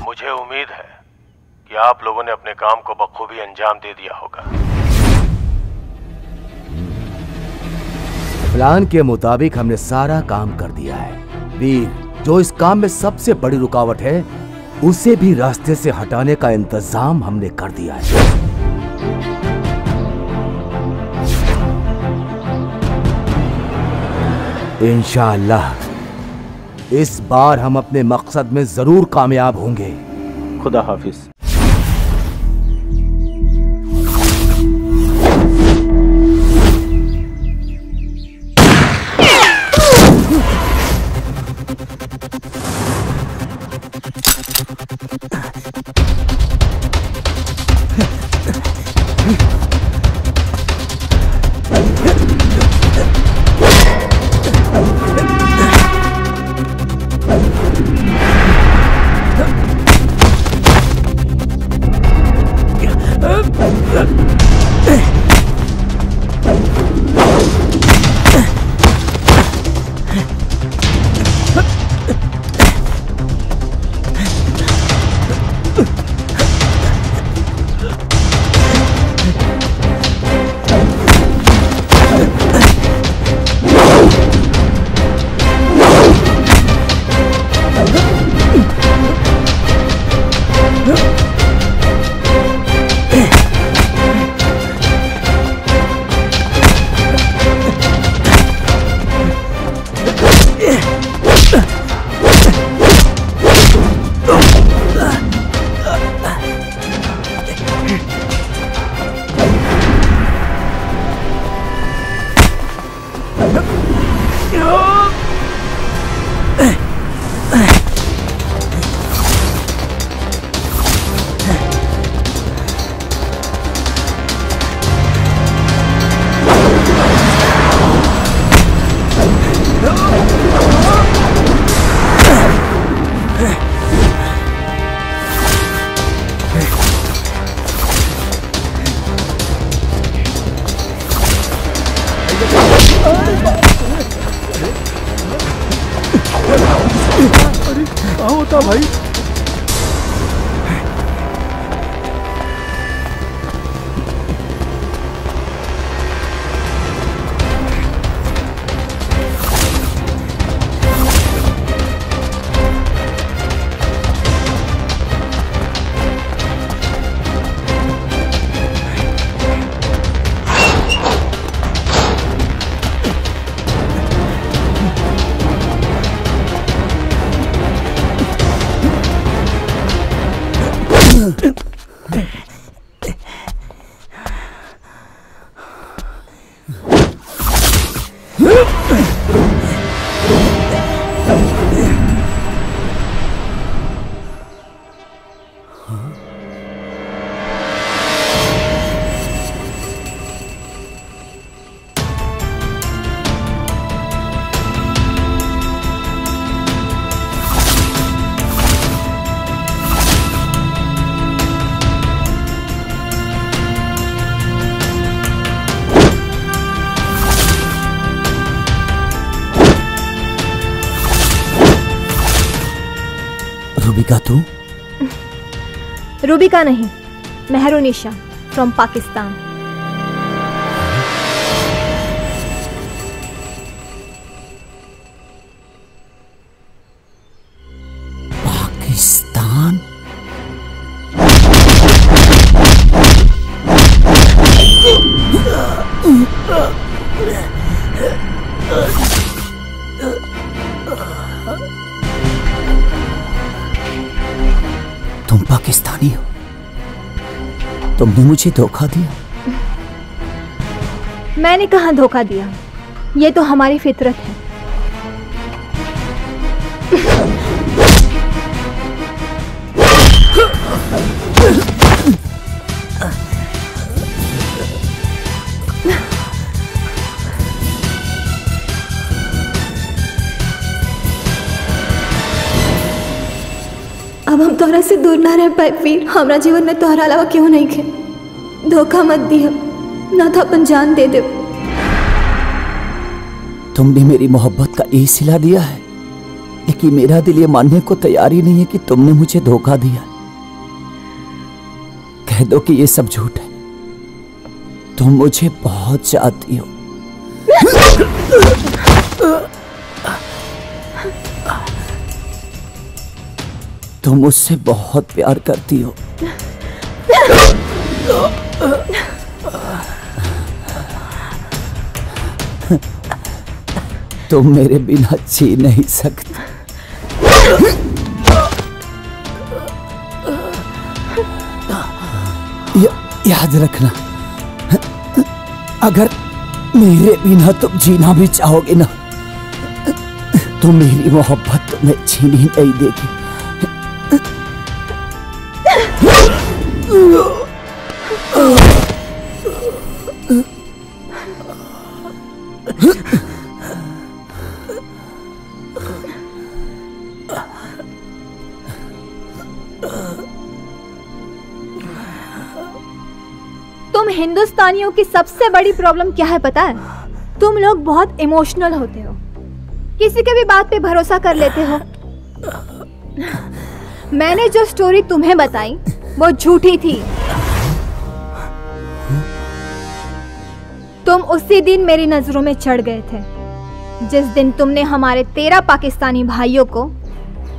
मुझे उम्मीद है कि आप लोगों ने अपने काम को बखूबी अंजाम दे दिया होगा। प्लान के मुताबिक हमने सारा काम कर दिया है। वीर, जो इस काम में सबसे बड़ी रुकावट है उसे भी रास्ते से हटाने का इंतजाम हमने कर दिया है। इंशाअल्लाह इस बार हम अपने मकसद में जरूर कामयाब होंगे। खुदा हाफिज। क्या होता भाई? रूबिका तू? रूबिका नहीं, मेहरुनिशा फ्रॉम पाकिस्तान। पाकिस्तान? तुम पाकिस्तानी हो? तुमने मुझे धोखा दिया। मैंने कहाँ धोखा दिया, ये तो हमारी फितरत है। अब हम तोहरा से दूर ना रह पाए वीर। हमारा जीवन में तोहरा अलावा क्यों नहीं खे। धोखा मत दिया, ना तो अपन जान दे दे। तुमने मेरी मोहब्बत का सिला दिया है। लेकिन मेरा दिल ये मानने को तैयार ही नहीं है कि तुमने मुझे धोखा दिया। कह दो कि ये सब झूठ है। तुम मुझे बहुत चाहती हो। तुम मुझसे बहुत प्यार करती हो। तुम मेरे बिना जी नहीं सकती। याद रखना, अगर मेरे बिना तुम जीना भी चाहोगे ना, तो मेरी मोहब्बत तुम्हें छीनी नहीं देगी। तुम हिंदुस्तानियों की सबसे बड़ी प्रॉब्लम क्या है पता है? तुम लोग बहुत इमोशनल होते हो, किसी के भी बात पे भरोसा कर लेते हो। मैंने जो स्टोरी तुम्हें बताई वो झूठी थी। तुम उसी दिन मेरी नजरों में चढ़ गए थे, जिस दिन तुमने हमारे 13 पाकिस्तानी भाइयों को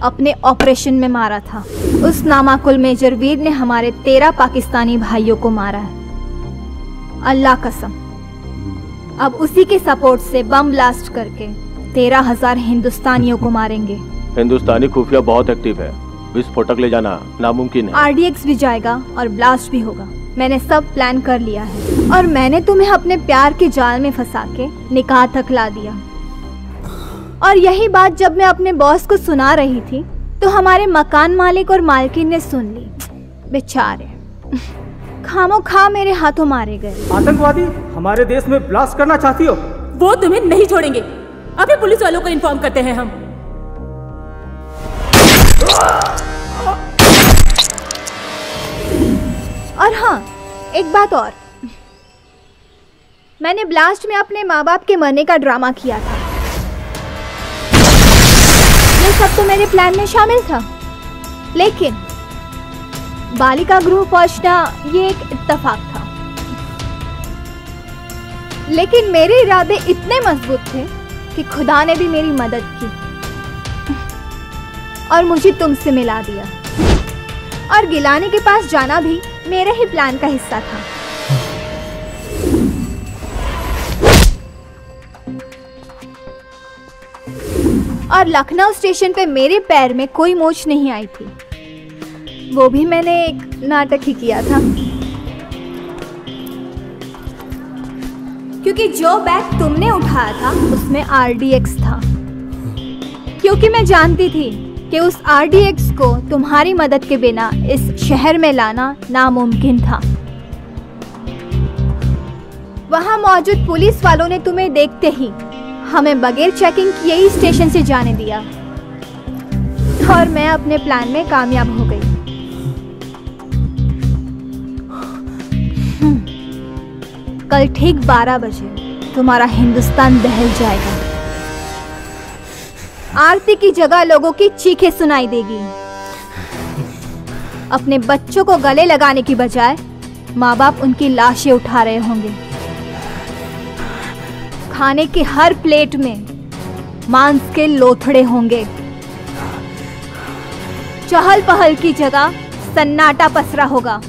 अपने ऑपरेशन में मारा था। उस नामाकुल मेजर वीर ने हमारे 13 पाकिस्तानी भाइयों को मारा है, अल्लाह कसम। अब उसी के सपोर्ट से बम ब्लास्ट करके 13,000 हिंदुस्तानियों को मारेंगे। हिंदुस्तानी खुफिया बहुत एक्टिव है, विस्फोटक ले जाना नामुमकिन है। RDX भी जाएगा और ब्लास्ट भी होगा। मैंने सब प्लान कर लिया है और मैंने तुम्हें अपने प्यार के जाल में फंसा के निकाह तक ला दिया। और यही बात जब मैं अपने बॉस को सुना रही थी तो हमारे मकान मालिक और मालकिन ने सुन ली। बेचारे खामोखा मेरे हाथों मारे गए। आतंकवादी हमारे देश में ब्लास्ट करना चाहती हो? वो तुम्हें नहीं छोड़ेंगे। अभी पुलिस वालों को इन्फॉर्म करते हैं हम। और हाँ, एक बात और, मैंने ब्लास्ट में अपने माँ बाप के मरने का ड्रामा किया था। ये सब तो मेरे प्लान में शामिल था, लेकिन बालिका गृह पहुंचना ये एक इत्तेफाक था। लेकिन मेरे इरादे इतने मजबूत थे कि खुदा ने भी मेरी मदद की और मुझे तुमसे मिला दिया। और गिलानी के पास जाना भी मेरे ही प्लान का हिस्सा था। और लखनऊ स्टेशन पे मेरे पैर में कोई मोच नहीं आई थी, वो भी मैंने एक नाटक ही किया था। क्योंकि जो बैग तुमने उठाया था उसमें RDX था, क्योंकि मैं जानती थी कि उस RDX को तुम्हारी मदद के बिना इस शहर में लाना नामुमकिन था। वहां मौजूद पुलिस वालों ने तुम्हें देखते ही हमें बगैर चेकिंग किए ही स्टेशन से जाने दिया और मैं अपने प्लान में कामयाब हो गई। कल ठीक 12 बजे तुम्हारा हिंदुस्तान दहल जाएगा। आरती की जगह लोगों की चीखें सुनाई देगी। अपने बच्चों को गले लगाने की बजाय माँ बाप उनकी लाशें उठा रहे होंगे। खाने की हर प्लेट में मांस के लोथड़े होंगे। चहल पहल की जगह सन्नाटा पसरा होगा।